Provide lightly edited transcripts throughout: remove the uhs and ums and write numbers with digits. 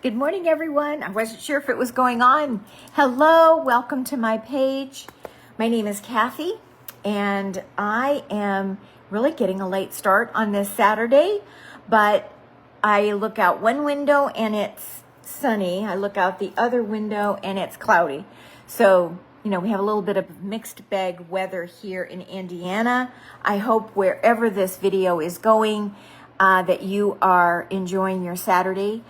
Good morning, everyone. I wasn't sure if it was going on. Hello, welcome to my page. My name is Kathy, and I am really getting a late start on this Saturday, but I look out one window and it's sunny. I look out the other window and it's cloudy. So, we have a little bit of mixed bag weather here in Indiana. I hope wherever this video is going, that you are enjoying your Saturday.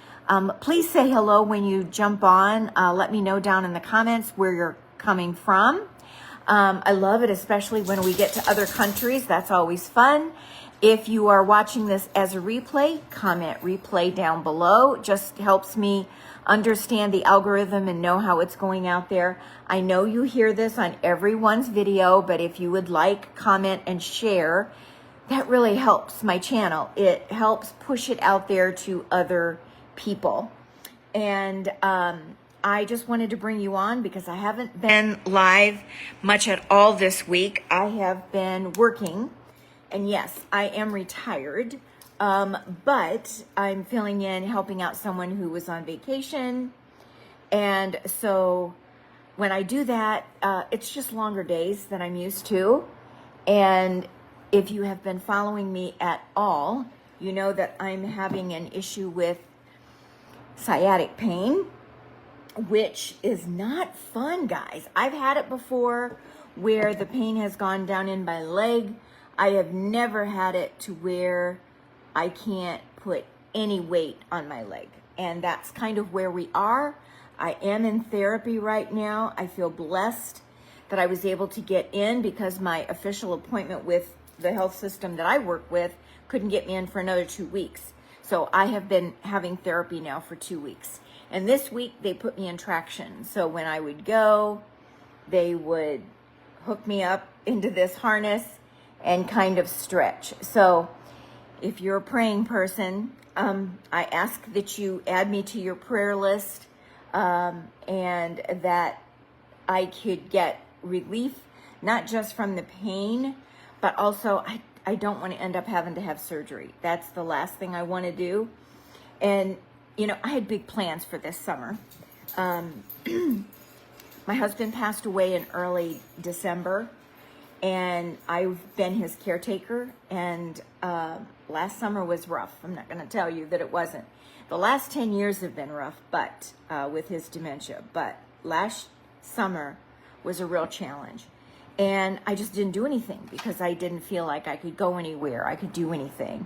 Please say hello when you jump on. Let me know down in the comments where you're coming from. I love it, especially when we get to other countries. That's always fun. If you are watching this as a replay, comment replay down below. It just helps me understand the algorithm and know how it's going out there. I know you hear this on everyone's video, but if you would like, comment, and share, that really helps my channel. It helps push it out there to other people. And I just wanted to bring you on because I haven't been live much at all this week. I have been working, and yes, I am retired, but I'm filling in, helping out someone who was on vacation. And so when I do that, it's just longer days than I'm used to. And if you have been following me at all, you know that I'm having an issue with sciatic pain, which is not fun, guys. I've had it before where the pain has gone down in my leg. I have never had it to where I can't put any weight on my leg. And that's kind of where we are. I am in therapy right now. I feel blessed that I was able to get in because my official appointment with the health system that I work with couldn't get me in for another 2 weeks. So I have been having therapy now for 2 weeks. And this week they put me in traction. So when I would go, they would hook me up into this harness and kind of stretch. So if you're a praying person, I ask that you add me to your prayer list, and that I could get relief, not just from the pain, but also I don't want to end up having to have surgery. That's the last thing I want to do. And, I had big plans for this summer. My husband passed away in early December, and I've been his caretaker. And last summer was rough. I'm not going to tell you that it wasn't. The last 10 years have been rough, but with his dementia. But last summer was a real challenge. And I just didn't do anything because I didn't feel like I could go anywhere. I could do anything.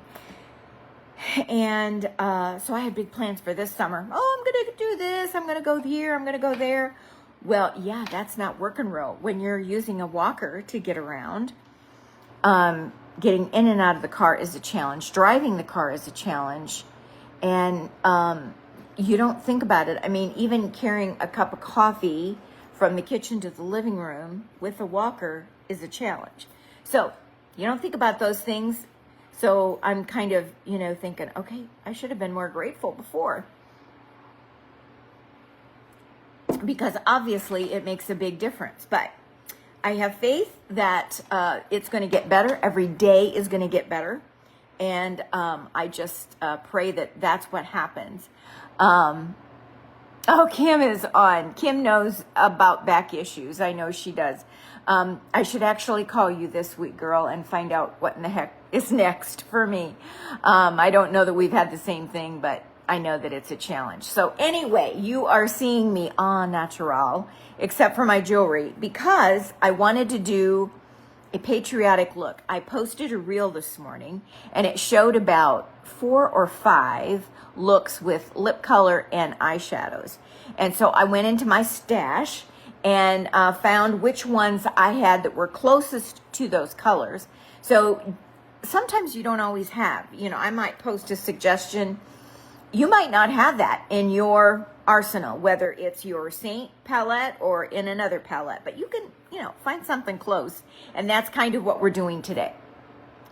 And so I had big plans for this summer. Oh, I'm going to do this. I'm going to go here. I'm going to go there. Well, yeah, that's not working real. When you're using a walker to get around, getting in and out of the car is a challenge. Driving the car is a challenge. And you don't think about it. I mean, even carrying a cup of coffee from the kitchen to the living room with a walker is a challenge. So you don't think about those things. So I'm kind of, thinking, okay, I should have been more grateful before. Because obviously it makes a big difference. But I have faith that it's going to get better. Every day is going to get better. And I just pray that that's what happens. Oh, Kim is on. Kim knows about back issues. I know she does. I should actually call you this week, girl, and find out what in the heck is next for me. I don't know that we've had the same thing, but I know that it's a challenge. So anyway, you are seeing me en natural, except for my jewelry, because I wanted to do a patriotic look. I posted a reel this morning, and it showed about 4 or 5 looks with lip color and eyeshadows. And so I went into my stash and found which ones I had that were closest to those colors. So sometimes you don't always have, I might post a suggestion. You might not have that in your arsenal, whether it's your Saint palette or in another palette, but you can, find something close. And that's kind of what we're doing today.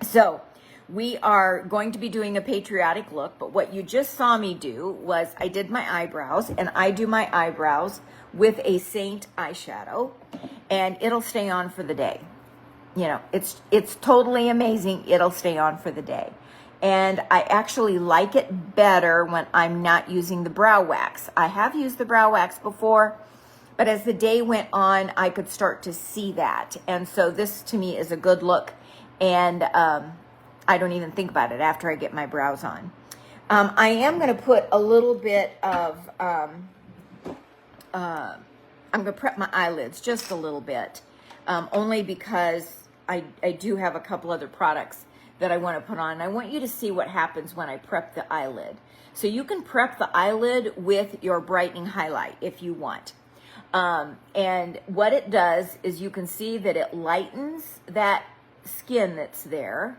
So we are going to be doing a patriotic look, but what you just saw me do was I did my eyebrows, and I do my eyebrows with a Saint eyeshadow, and it'll stay on for the day. It's totally amazing. It'll stay on for the day. And I actually like it better when I'm not using the brow wax. I have used the brow wax before, but as the day went on, I could start to see that. And so this to me is a good look. And I don't even think about it after I get my brows on. I am going to put a little bit of, I'm going to prep my eyelids just a little bit, only because I do have a couple other products that I want to put on. I want you to see what happens when I prep the eyelid. So you can prep the eyelid with your brightening highlight if you want. And what it does is you can see that it lightens that skin that's there,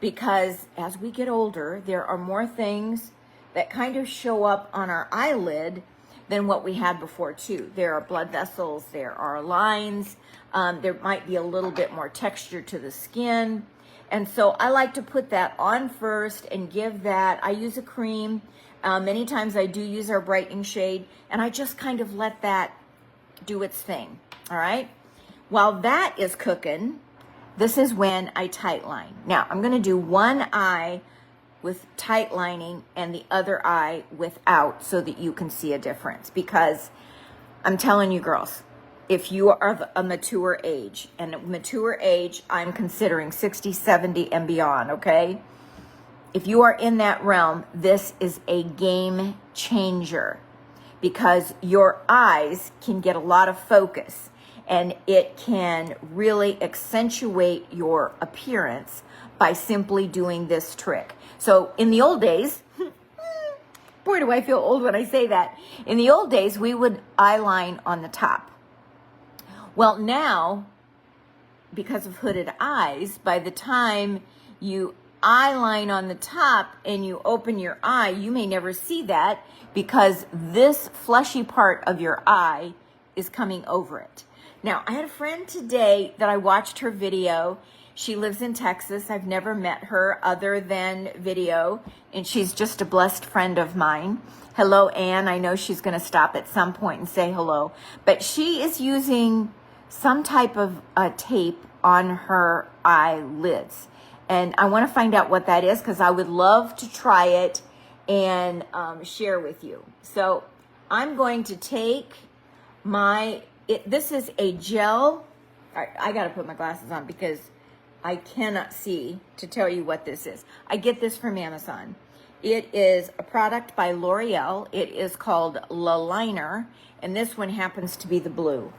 because as we get older, there are more things that kind of show up on our eyelid than what we had before too. There are blood vessels, there are lines, there might be a little bit more texture to the skin. And so I like to put that on first and give that, I use a cream. Many times I do use our brightening shade, and I just kind of let that do its thing, all right? While that is cooking, this is when I tight line. Now, I'm gonna do one eye with tight lining and the other eye without, so that you can see a difference. Because I'm telling you girls, if you are a mature age, and mature age, I'm considering 60, 70 and beyond, okay? If you are in that realm, this is a game changer, because your eyes can get a lot of focus, and it can really accentuate your appearance by simply doing this trick. So in the old days, boy, do I feel old when I say that. In the old days, we would eyeline on the top. Well, now, because of hooded eyes, by the time you eyeline on the top and you open your eye, you may never see that, because this fleshy part of your eye is coming over it. Now, I had a friend today that I watched her video. She lives in Texas. I've never met her other than video, and she's just a blessed friend of mine. Hello, Anne. I know she's going to stop at some point and say hello, but she is using some type of tape on her eyelids, and I want to find out what that is, because I would love to try it and share with you. So I'm going to take this is a gel. I got to put my glasses on because I cannot see to tell you what this is. I get this from Amazon. It is a product by L'Oreal. It is called La Liner, and this one happens to be the blue.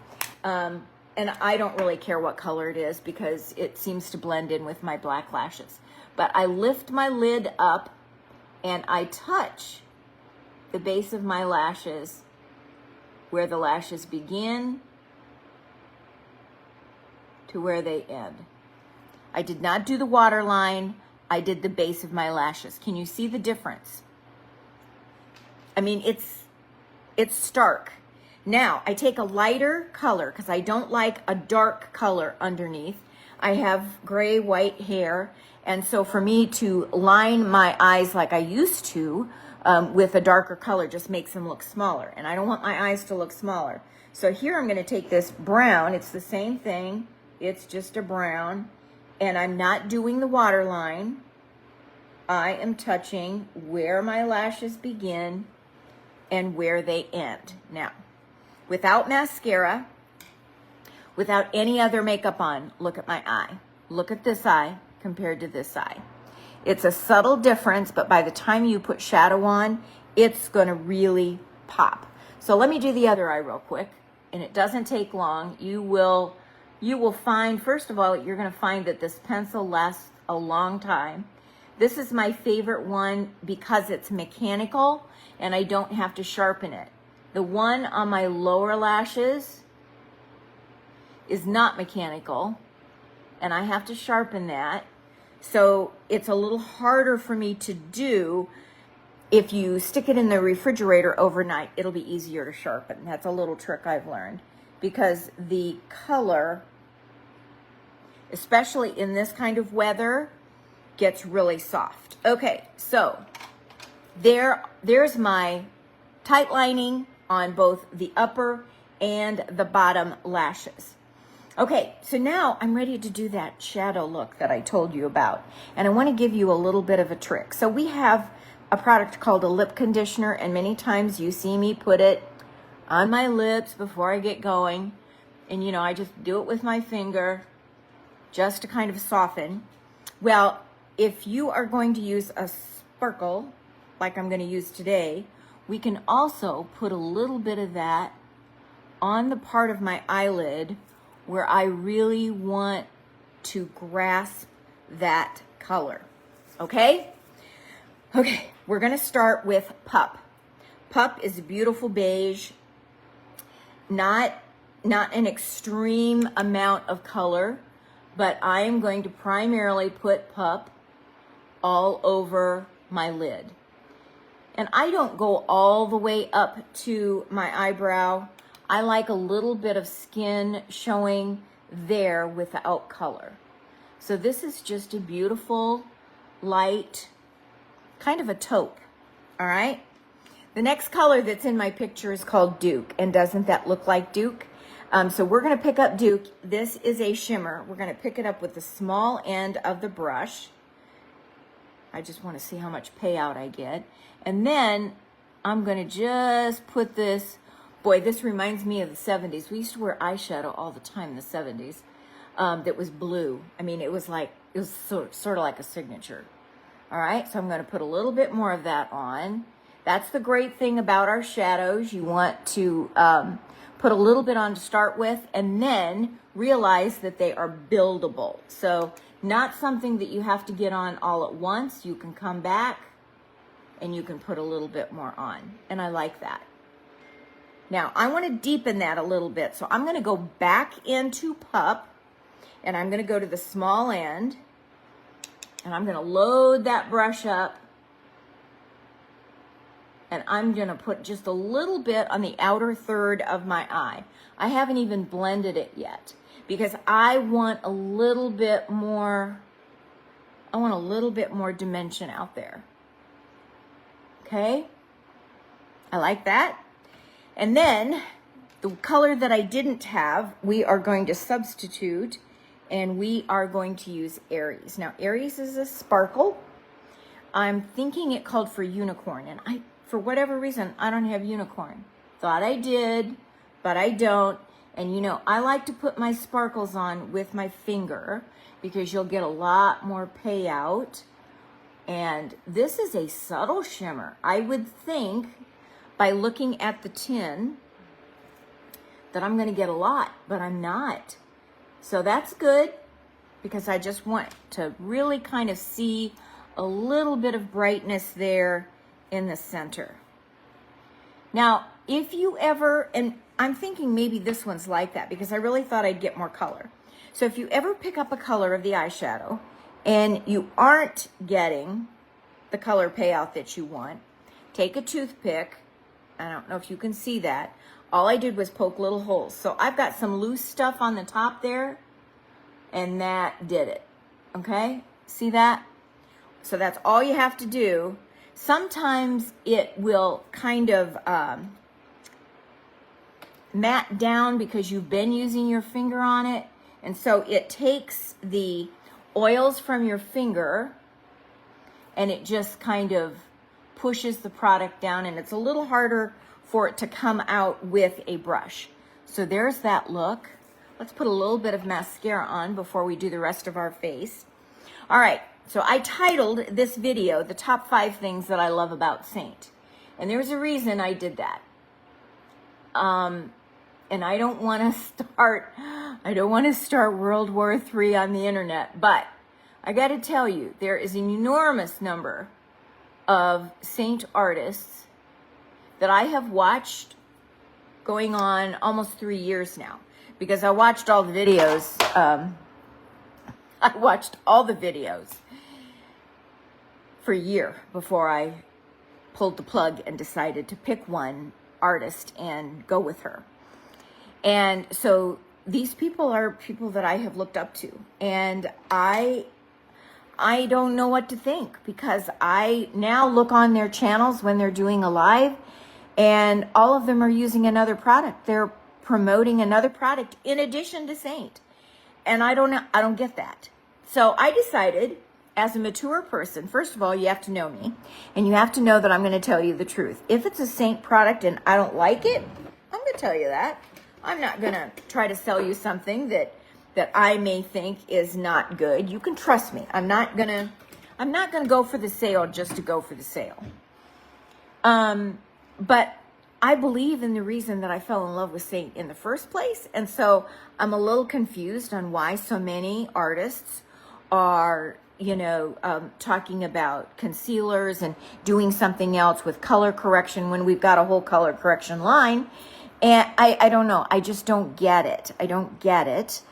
And I don't really care what color it is, because it seems to blend in with my black lashes. But I lift my lid up and I touch the base of my lashes where the lashes begin to where they end. I did not do the waterline. I did the base of my lashes. Can you see the difference? I mean, it's stark. Now, I take a lighter color, because I don't like a dark color underneath. I have gray, white hair, and so for me to line my eyes like I used to with a darker color just makes them look smaller, and I don't want my eyes to look smaller. So here I'm going to take this brown. It's the same thing. It's just a brown, and I'm not doing the waterline. I am touching where my lashes begin and where they end. Now, without mascara, without any other makeup on, look at my eye. Look at this eye compared to this eye. It's a subtle difference, but by the time you put shadow on, it's going to really pop. So let me do the other eye real quick, and it doesn't take long. You will find, first of all, you're going to find that this pencil lasts a long time. This is my favorite one because it's mechanical and I don't have to sharpen it. The one on my lower lashes is not mechanical, and I have to sharpen that. So it's a little harder for me to do. If you stick it in the refrigerator overnight, it'll be easier to sharpen. That's a little trick I've learned, because the color, especially in this kind of weather, gets really soft. Okay, so there's my tight lining on both the upper and the bottom lashes. Okay, so now I'm ready to do that shadow look that I told you about. And I want to give you a little bit of a trick. So we have a product called a lip conditioner, and many times you see me put it on my lips before I get going. And you know, I just do it with my finger just to kind of soften. Well, if you are going to use a sparkle, like I'm going to use today, we can also put a little bit of that on the part of my eyelid where I really want to grasp that color. Okay? Okay, we're gonna start with Pup. Pup is a beautiful beige, not an extreme amount of color, but I am going to primarily put Pup all over my lid. And I don't go all the way up to my eyebrow. I like a little bit of skin showing there without color. So this is just a beautiful, light, kind of a taupe, all right? The next color that's in my picture is called Duke, and doesn't that look like Duke? So we're gonna pick up Duke. This is a shimmer. We're gonna pick it up with the small end of the brush. I just wanna see how much payout I get. And then I'm gonna just put this. Boy, this reminds me of the 70s. We used to wear eyeshadow all the time in the 70s that was blue. I mean, it was sort of like a signature. All right, so I'm going to put a little bit more of that on. That's the great thing about our shadows. You want to put a little bit on to start with and then realize that they are buildable. So not something that you have to get on all at once. You can come back and you can put a little bit more on. And I like that. Now, I want to deepen that a little bit, so I'm going to go back into Pup, and I'm going to go to the small end, and I'm going to load that brush up, and I'm going to put just a little bit on the outer third of my eye. I haven't even blended it yet, because I want a little bit more dimension out there. Okay? I like that. And then the color that I didn't have, we are going to substitute, and we are going to use Aries. Now, Aries is a sparkle. I'm thinking it called for unicorn, and for whatever reason, I don't have unicorn. Thought I did, but I don't. And you know, I like to put my sparkles on with my finger because you'll get a lot more payout. And this is a subtle shimmer. I would think, by looking at the tin, that I'm going to get a lot, but I'm not. So that's good, because I just want to really kind of see a little bit of brightness there in the center. Now, if you ever, and I'm thinking maybe this one's like that, because I really thought I'd get more color. So if you ever pick up a color of the eyeshadow and you aren't getting the color payout that you want, take a toothpick. I don't know if you can see that. All I did was poke little holes. So I've got some loose stuff on the top there, and that did it. Okay? See that? So that's all you have to do. Sometimes it will kind of matte down because you've been using your finger on it. And so it takes the oils from your finger and it just kind of pushes the product down, and it's a little harder for it to come out with a brush. So there's that look. Let's put a little bit of mascara on before we do the rest of our face. All right, so I titled this video, The Top 5 Things That I Love About Saint. And there's a reason I did that. And I don't want to start World War III on the internet, but I got to tell you, there is an enormous number of Saint artists that I have watched going on almost 3 years now, because I watched all the videos. I watched all the videos for a year before I pulled the plug and decided to pick one artist and go with her. And so these people are people that I have looked up to, and I don't know what to think, because I now look on their channels when they're doing a live, and all of them are using another product. They're promoting another product in addition to Saint. And I don't get that. So I decided, as a mature person, first of all, you have to know me, and you have to know that I'm going to tell you the truth. If it's a Seint product and I don't like it, I'm going to tell you that. I'm not going to try to sell you something that I may think is not good. You can trust me. I'm not going to go for the sale just to go for the sale. But I believe in the reason that I fell in love with Seint in the first place. And so I'm a little confused on why so many artists are, talking about concealers and doing something else with color correction when we've got a whole color correction line. And I don't know. I just don't get it. I don't get it.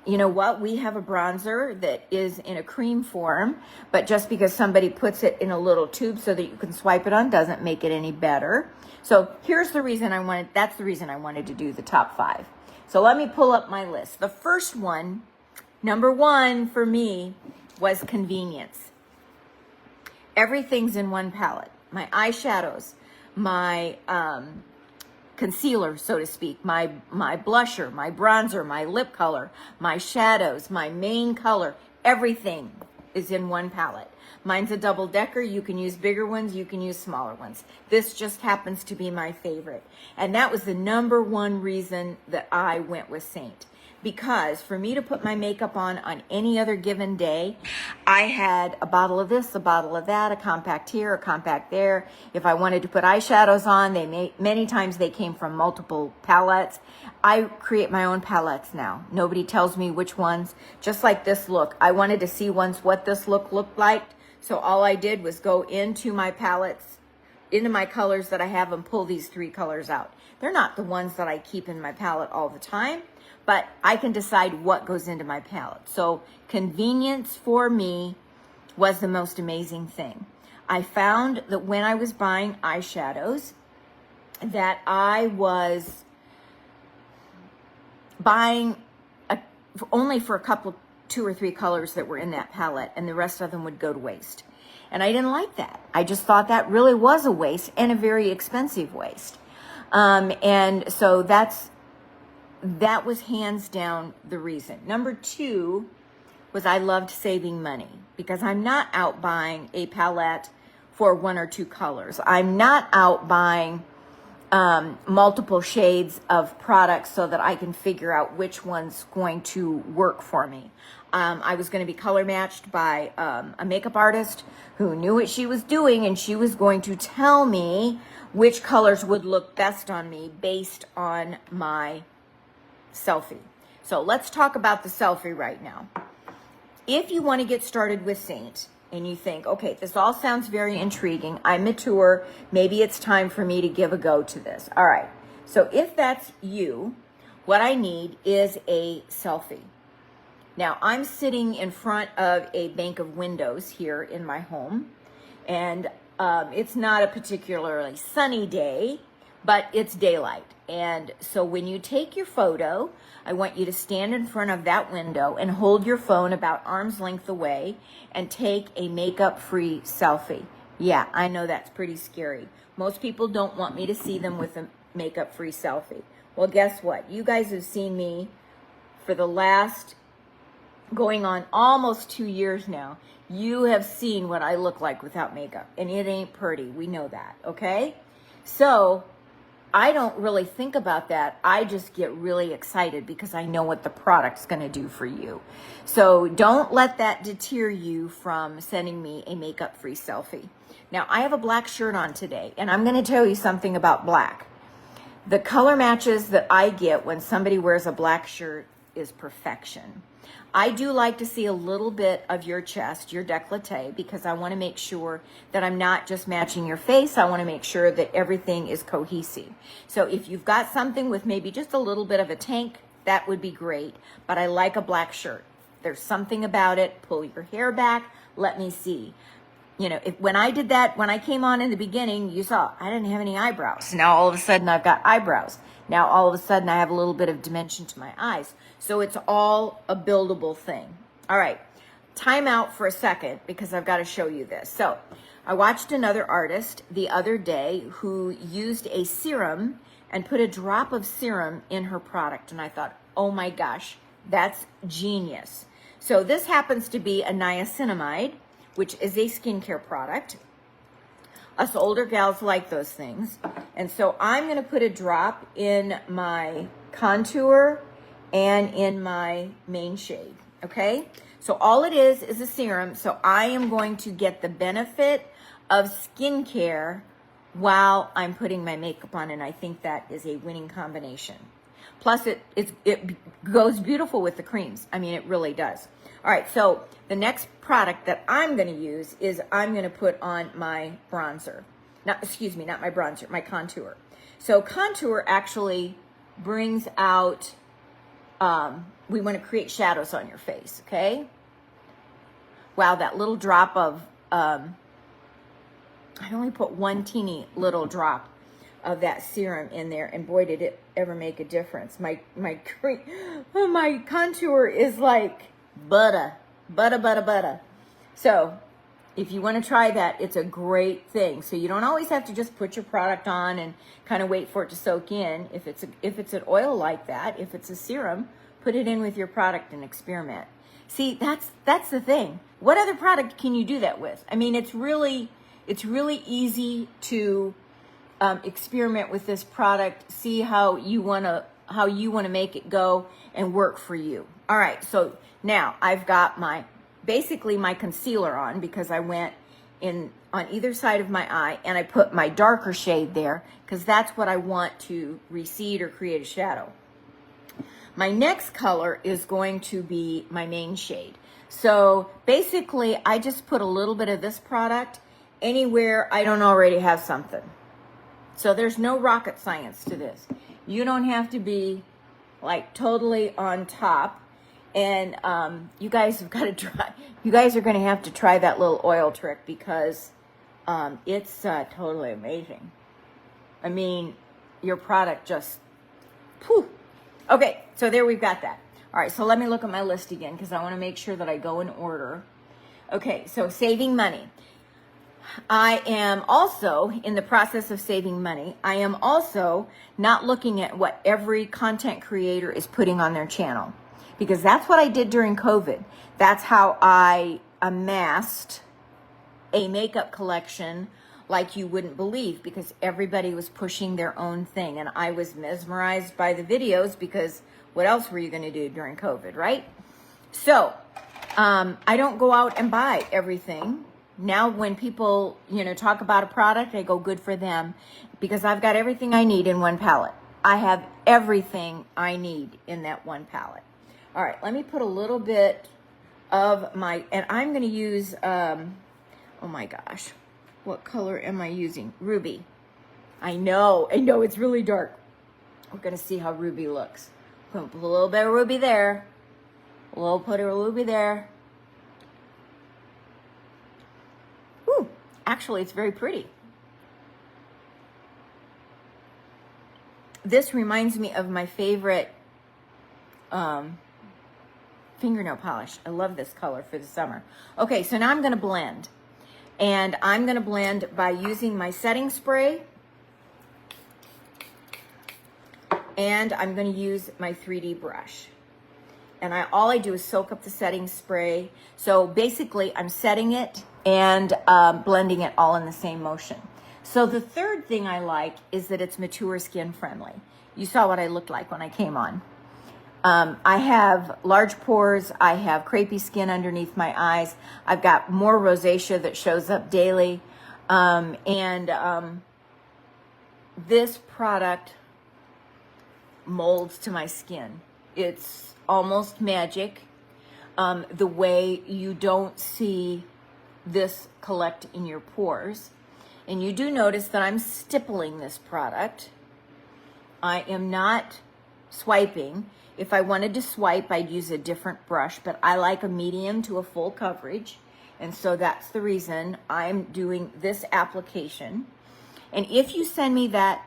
You know what? We have a bronzer that is in a cream form, but just because somebody puts it in a little tube so that you can swipe it on doesn't make it any better. So here's the reason that's the reason I wanted to do the top 5. So let me pull up my list. The first one, number 1 for me, was convenience. Everything's in one palette. My eyeshadows, my, concealer, so to speak, my blusher, my bronzer, my lip color, my shadows, my main color, everything is in one palette. Mine's a double decker. You can use bigger ones, you can use smaller ones. This just happens to be my favorite. And that was the number 1 reason that I went with Seint. Because for me to put my makeup on any other given day, I had a bottle of this, a bottle of that, a compact here, a compact there. If I wanted to put eyeshadows on, many times they came from multiple palettes. I create my own palettes now. Nobody tells me which ones. Just like this look, I wanted to see once what this look looked like. So all I did was go into my palettes, into my colors that I have, and pull these 3 colors out. They're not the ones that I keep in my palette all the time, but I can decide what goes into my palette. So convenience for me was the most amazing thing. I found that when I was buying eyeshadows, that I was buying only for a couple, 2 or 3 colors that were in that palette, and the rest of them would go to waste. And I didn't like that. I just thought that really was a waste, and a very expensive waste. And so that was hands down the reason. Number 2 was I loved saving money, because I'm not out buying a palette for 1 or 2 colors. I'm not out buying multiple shades of products so that I can figure out which one's going to work for me. I was going to be color matched by a makeup artist who knew what she was doing, and she was going to tell me which colors would look best on me based on my selfie. So let's talk about the selfie right now. If you want to get started with Seint and you think, okay, this all sounds very intriguing, I'm mature, maybe it's time for me to give a go to this. All right, so if that's you, what I need is a selfie. Now, I'm sitting in front of a bank of windows here in my home, and it's not a particularly sunny day, but it's daylight. And so when you take your photo, I want you to stand in front of that window and hold your phone about arm's length away and take a makeup-free selfie. Yeah, I know that's pretty scary. Most people don't want me to see them with a makeup-free selfie. Well, guess what? You guys have seen me for the last going on almost 2 years now. You have seen what I look like without makeup, and it ain't pretty. We know that, okay? So I don't really think about that. I just get really excited because I know what the product's going to do for you. So don't let that deter you from sending me a makeup-free selfie. Now, I have a black shirt on today, and I'm going to tell you something about black. The color matches that I get when somebody wears a black shirt is perfection. I do like to see a little bit of your chest, your décolleté, because I want to make sure that I'm not just matching your face. I want to make sure that everything is cohesive. So if you've got something with maybe just a little bit of a tank, that would be great. But I like a black shirt. There's something about it. Pull your hair back. Let me see. You know, when I did that, when I came on in the beginning, you saw I didn't have any eyebrows. Now all of a sudden I've got eyebrows. Now all of a sudden I have a little bit of dimension to my eyes. So it's all a buildable thing. All right, time out for a second because I've got to show you this. So I watched another artist the other day who used a serum and put a drop of serum in her product. And I thought, oh my gosh, That's genius. So this happens to be a niacinamide, which is a skincare product. Us older gals like those things. And so I'm going to put a drop in my contour and in my main shade, okay? So all it is a serum. So I am going to get the benefit of skincare while I'm putting my makeup on, and I think that is a winning combination. Plus, it goes beautiful with the creams. I mean, it really does. All right, so the next product that I'm going to use is I'm going to put on my bronzer. Not my bronzer, my contour. So contour actually brings out, we want to create shadows on your face, okay? Wow, that little drop of, I only put one teeny little drop of that serum in there, and boy, did it ever make a difference. My contour is like butter. So if you want to try that, it's a great thing. So you don't always have to just put your product on and kind of wait for it to soak in. If it's an oil like that, if it's a serum, put it in with your product and experiment. See, that's the thing. What other product can you do that with? I mean, it's really easy to experiment with this product, see how you want to make it go and work for you. All right, so now I've got basically my concealer on, because I went in on either side of my eye and I put my darker shade there because that's what I want to recede or create a shadow. My next color is going to be my main shade. So basically I just put a little bit of this product anywhere I don't already have something. So there's no rocket science to this. You don't have to be like totally on top. And you guys have got to try. You guys are going to have to try that little oil trick, because it's totally amazing. I mean, your product just, whew. Okay, so there we've got that. All right, so let me look at my list again, because I want to make sure that I go in order. Okay, so saving money. I am also in the process of saving money. I am also not looking at what every content creator is putting on their channel, because that's what I did during COVID. That's how I amassed a makeup collection like you wouldn't believe, because everybody was pushing their own thing, and I was mesmerized by the videos, because what else were you going to do during COVID, right? So I don't go out and buy everything. Now when people, talk about a product, I go, good for them, because I've got everything I need in one palette. I have everything I need in that one palette. All right, let me put a little bit of and I'm going to use, oh my gosh, what color am I using? Ruby. I know, it's really dark. We're going to see how Ruby looks. Put a little bit of Ruby there. Put a Ruby there. Ooh, actually, it's very pretty. This reminds me of my favorite fingernail polish. I love this color for the summer. Okay, so now I'm going to blend. And I'm going to blend by using my setting spray. And I'm going to use my 3D brush. And all I do is soak up the setting spray. So basically, I'm setting it and blending it all in the same motion. So the third thing I like is that it's mature skin friendly. You saw what I looked like when I came on. I have large pores. I have crepey skin underneath my eyes. I've got more rosacea that shows up daily. This product molds to my skin. It's almost magic. The way you don't see this collect in your pores. And you do notice that I'm stippling this product. I am not swiping. If I wanted to swipe, I'd use a different brush, but I like a medium to a full coverage. And so that's the reason I'm doing this application. And if you send me that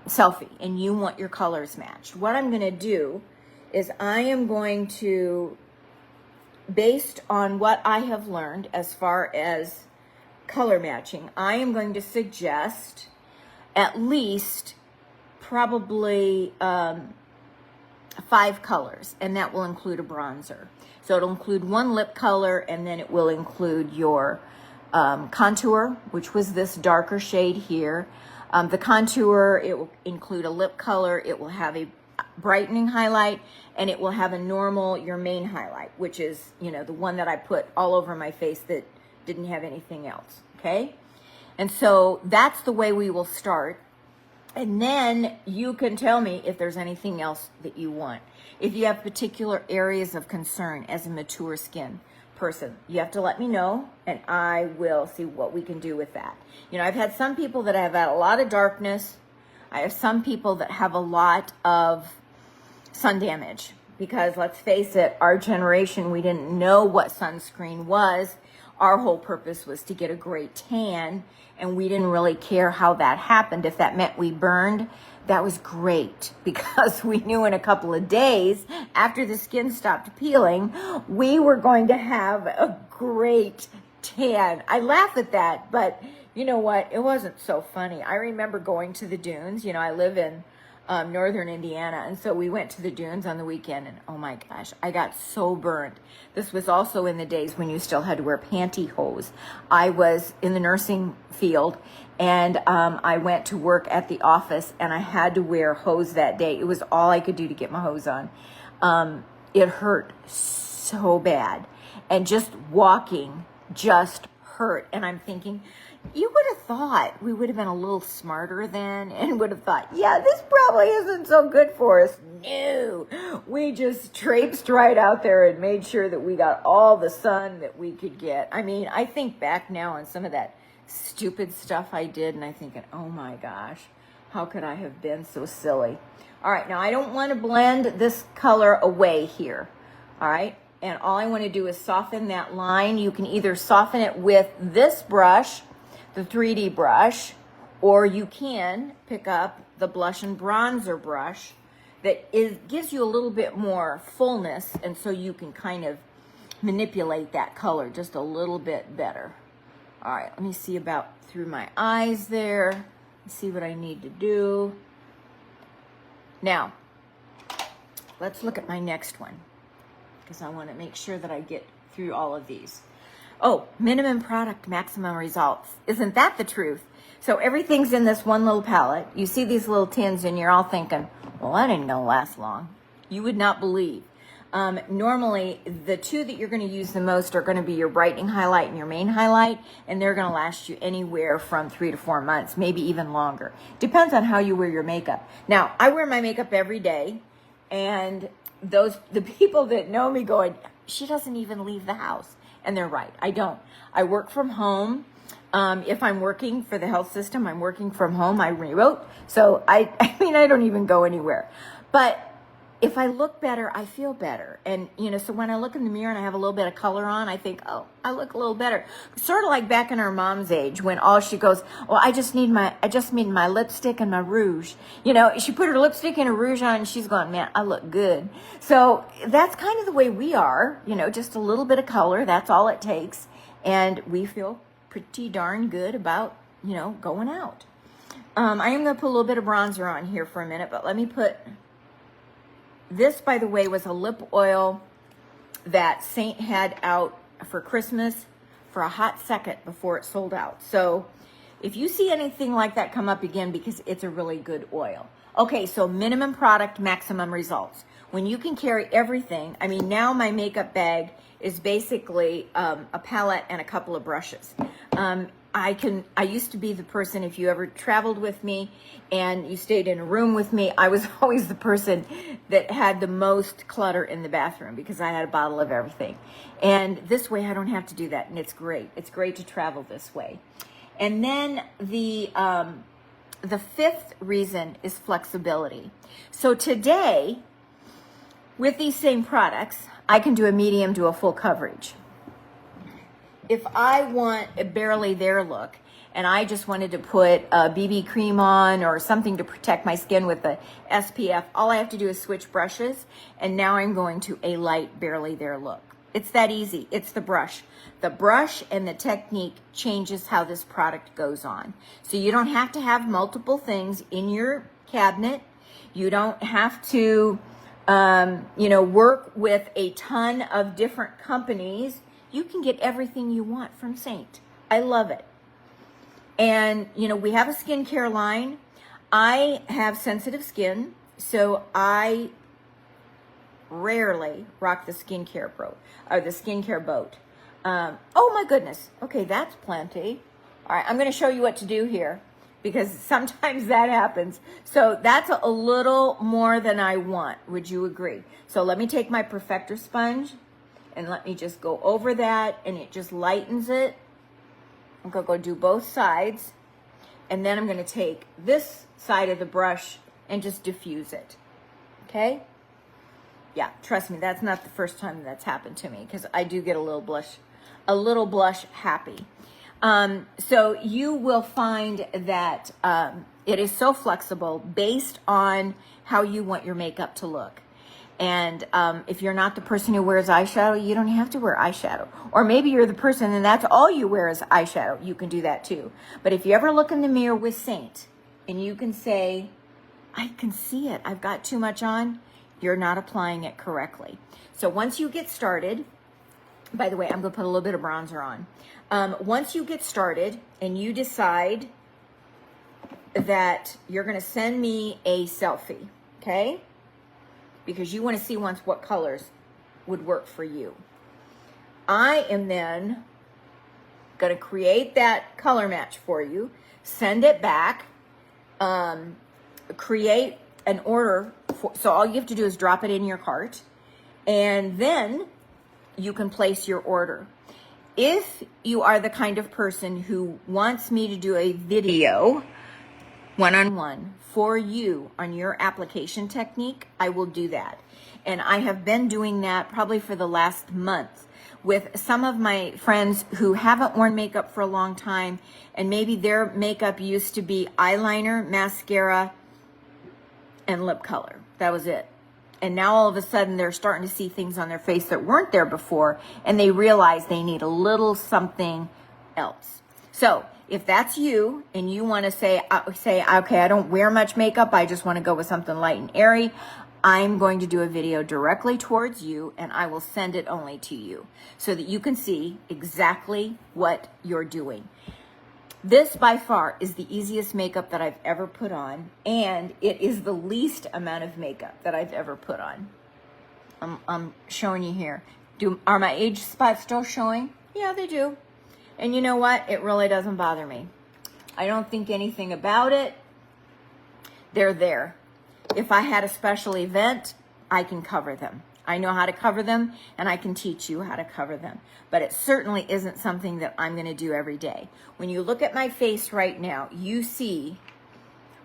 selfie and you want your colors matched, what I'm going to do is I am going to, based on what I have learned as far as color matching, I am going to suggest at least probably 5 colors, and that will include a bronzer. So it'll include one lip color, and then it will include your contour, which was this darker shade here. The contour, it will include a lip color, it will have a brightening highlight, and it will have a normal, your main highlight, which is, you know, the one that I put all over my face that didn't have anything else, okay? And so that's the way we will start. And then you can tell me if there's anything else that you want. If you have particular areas of concern as a mature skin person, you have to let me know, and I will see what we can do with that. You know, I've had some people that have had a lot of darkness. I have some people that have a lot of sun damage, because let's face it, our generation, we didn't know what sunscreen was. Our whole purpose was to get a great tan, and we didn't really care how that happened. If that meant we burned, that was great, because we knew in a couple of days after the skin stopped peeling, we were going to have a great tan. I laugh at that, but you know what? It wasn't so funny. I remember going to the dunes. You know, I live in northern Indiana, and so we went to the dunes on the weekend, and oh my gosh, I got so burned. This was also in the days when you still had to wear pantyhose. I was in the nursing field, and I went to work at the office, and I had to wear hose that day. It was all I could do to get my hose on. It hurt so bad, and just walking just hurt. And I'm thinking, you would have thought we would have been a little smarter then, and would have thought, yeah, this probably isn't so good for us. No, we just traipsed right out there and made sure that we got all the sun that we could get. I mean, I think back now on some of that stupid stuff I did, and I'm thinking, oh my gosh, how could I have been so silly? All right, now I don't want to blend this color away here, all right? And all I want to do is soften that line. You can either soften it with this brush, the 3D brush, or you can pick up the blush and bronzer brush that gives you a little bit more fullness, and so you can kind of manipulate that color just a little bit better. All right, let me see about through my eyes there. See what I need to do. Now, let's look at my next one, because I want to make sure that I get through all of these. Oh, minimum product, maximum results. Isn't that the truth? So everything's in this one little palette. You see these little tins and you're all thinking, well, that ain't gonna last long. You would not believe. Normally, the two that you're gonna use the most are gonna be your brightening highlight and your main highlight, and they're gonna last you anywhere from 3 to 4 months, maybe even longer. Depends on how you wear your makeup. Now, I wear my makeup every day, and the people that know me going, she doesn't even leave the house. And they're right, I don't. I work from home. If I'm working for the health system, I'm working from home. I remote. So I mean, I don't even go anywhere. But if I look better, I feel better. And, you know, so when I look in the mirror and I have a little bit of color on, I think, oh, I look a little better. Sort of like back in our mom's age when all she goes, well, I just need my lipstick and my rouge. You know, she put her lipstick and her rouge on and she's going, man, I look good. So that's kind of the way we are, you know, just a little bit of color. That's all it takes. And we feel pretty darn good about, you know, going out. I am going to put a little bit of bronzer on here for a minute, but let me put... This, by the way, was a lip oil that Saint had out for Christmas for a hot second before it sold out. So if you see anything like that come up again, because it's a really good oil. Okay, so minimum product, maximum results. When you can carry everything, I mean, now my makeup bag is basically a palette and a couple of brushes. I used to be the person, if you ever traveled with me and you stayed in a room with me, I was always the person that had the most clutter in the bathroom because I had a bottle of everything. And this way I don't have to do that, and it's great. It's great to travel this way. And then the fifth reason is flexibility. So today, with these same products, I can do a medium to a full coverage. If I want a barely there look and I just wanted to put a BB cream on or something to protect my skin with the SPF, all I have to do is switch brushes, and now I'm going to a light barely there look. It's that easy. It's the brush. The brush and the technique changes how this product goes on. So you don't have to have multiple things in your cabinet. You don't have to work with a ton of different companies, you can get everything you want from Saint. I love it. And, we have a skincare line. I have sensitive skin, so I rarely rock the skincare boat. Oh my goodness. Okay, that's plenty. All right, I'm going to show you what to do here because sometimes that happens. So that's a little more than I want. Would you agree? So let me take my Perfector sponge and let me just go over that, and it just lightens it. I'm going to go do both sides, and then I'm going to take this side of the brush and just diffuse it. Okay? Yeah, trust me, that's not the first time that's happened to me because I do get a little blush happy. So you will find that it is so flexible based on how you want your makeup to look. And if you're not the person who wears eyeshadow, you don't have to wear eyeshadow. Or maybe you're the person and that's all you wear is eyeshadow. You can do that too. But if you ever look in the mirror with Saint and you can say, I can see it, I've got too much on, you're not applying it correctly. So once you get started, by the way, I'm going to put a little bit of bronzer on. Once you get started and you decide that you're going to send me a selfie, okay? Because you want to see once what colors would work for you. I am then going to create that color match for you, send it back, create an order. So all you have to do is drop it in your cart, and then you can place your order. If you are the kind of person who wants me to do a video one-on-one for you on your application technique, I will do that. And I have been doing that probably for the last month with some of my friends who haven't worn makeup for a long time, and maybe their makeup used to be eyeliner, mascara, and lip color. That was it. And now all of a sudden they're starting to see things on their face that weren't there before, and they realize they need a little something else. So if that's you and you want to say, okay, I don't wear much makeup, I just want to go with something light and airy, I'm going to do a video directly towards you, and I will send it only to you so that you can see exactly what you're doing. This by far is the easiest makeup that I've ever put on, and it is the least amount of makeup that I've ever put on. I'm showing you here. Are my age spots still showing? Yeah, they do. And you know what? It really doesn't bother me. I don't think anything about it. They're there. If I had a special event, I can cover them. I know how to cover them, and I can teach you how to cover them. But it certainly isn't something that I'm going to do every day. When you look at my face right now, you see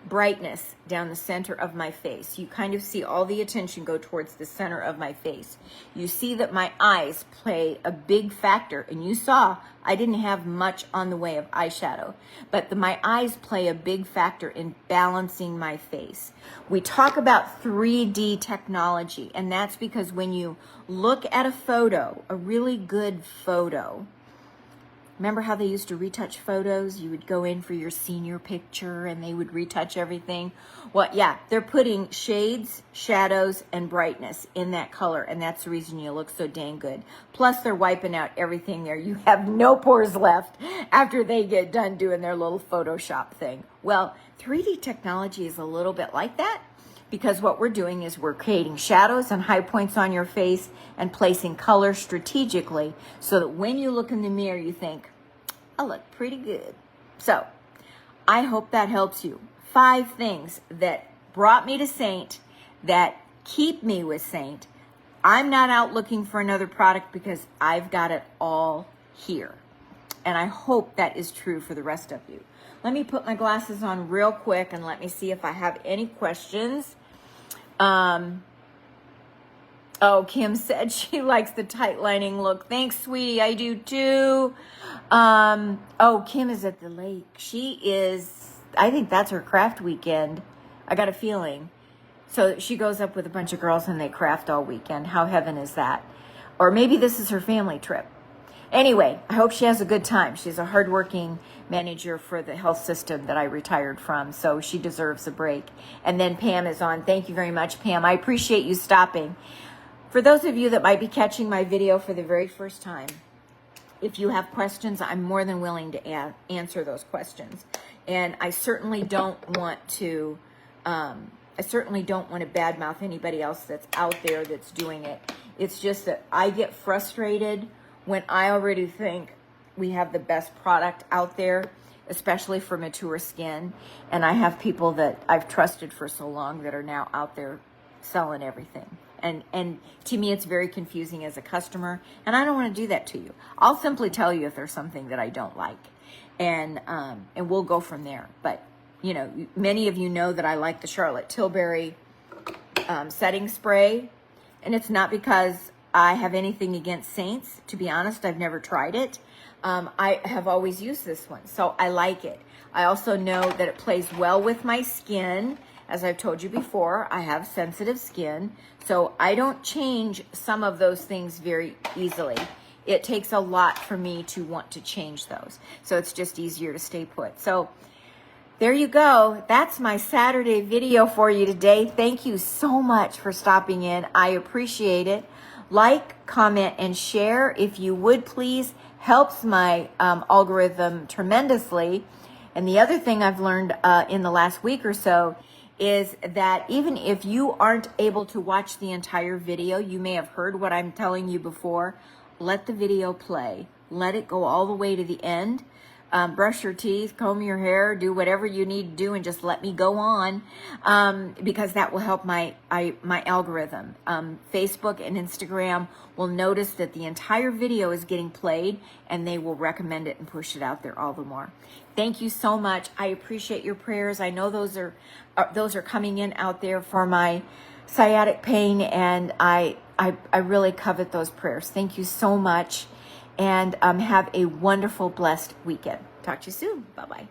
brightness down the center of my face. You kind of see all the attention go towards the center of my face. You see that my eyes play a big factor, and you saw I didn't have much on the way of eyeshadow, but my eyes play a big factor in balancing my face. We talk about 3D technology, and that's because when you look at a photo, a really good photo, remember how they used to retouch photos? You would go in for your senior picture and they would retouch everything. Well, yeah, they're putting shades, shadows, and brightness in that color, and that's the reason you look so dang good. Plus, they're wiping out everything there. You have no pores left after they get done doing their little Photoshop thing. Well, 3D technology is a little bit like that, because what we're doing is we're creating shadows and high points on your face and placing color strategically so that when you look in the mirror, you think, I look pretty good. So I hope that helps you. 5 things that brought me to Saint, that keep me with Saint. I'm not out looking for another product because I've got it all here. And I hope that is true for the rest of you. Let me put my glasses on real quick and let me see if I have any questions. Oh, Kim said she likes the tight lining look. Thanks, sweetie. I do too. Oh, Kim is at the lake. She is, I think that's her craft weekend. I got a feeling. So she goes up with a bunch of girls and they craft all weekend. How heaven is that? Or maybe this is her family trip. Anyway, I hope she has a good time. She's a hardworking manager for the health system that I retired from, so she deserves a break. And then Pam is on. Thank you very much, Pam. I appreciate you stopping. For those of you that might be catching my video for the very first time, if you have questions, I'm more than willing to answer those questions. And I certainly don't want to badmouth anybody else that's out there that's doing it. It's just that I get frustrated when I already think we have the best product out there, especially for mature skin. And I have people that I've trusted for so long that are now out there selling everything. And to me, it's very confusing as a customer, and I don't want to do that to you. I'll simply tell you if there's something that I don't like, and we'll go from there. But, you know, many of you know that I like the Charlotte Tilbury setting spray, and it's not because I have anything against Saints. To be honest, I've never tried it. I have always used this one, so I like it. I also know that it plays well with my skin. As I've told you before, I have sensitive skin, so I don't change some of those things very easily. It takes a lot for me to want to change those, so it's just easier to stay put. So there you go. That's my Saturday video for you today. Thank you so much for stopping in. I appreciate it. Like, comment, and share if you would, please. Helps my algorithm tremendously. And the other thing I've learned in the last week or so is that even if you aren't able to watch the entire video, you may have heard what I'm telling you before, let the video play. Let it go all the way to the end. Brush your teeth, comb your hair, do whatever you need to do, and just let me go on, because that will help my algorithm. Facebook and Instagram will notice that the entire video is getting played, and they will recommend it and push it out there all the more. Thank you so much. I appreciate your prayers. I know those are coming in out there for my sciatic pain, and I really covet those prayers. Thank you so much. And have a wonderful, blessed weekend. Talk to you soon. Bye-bye.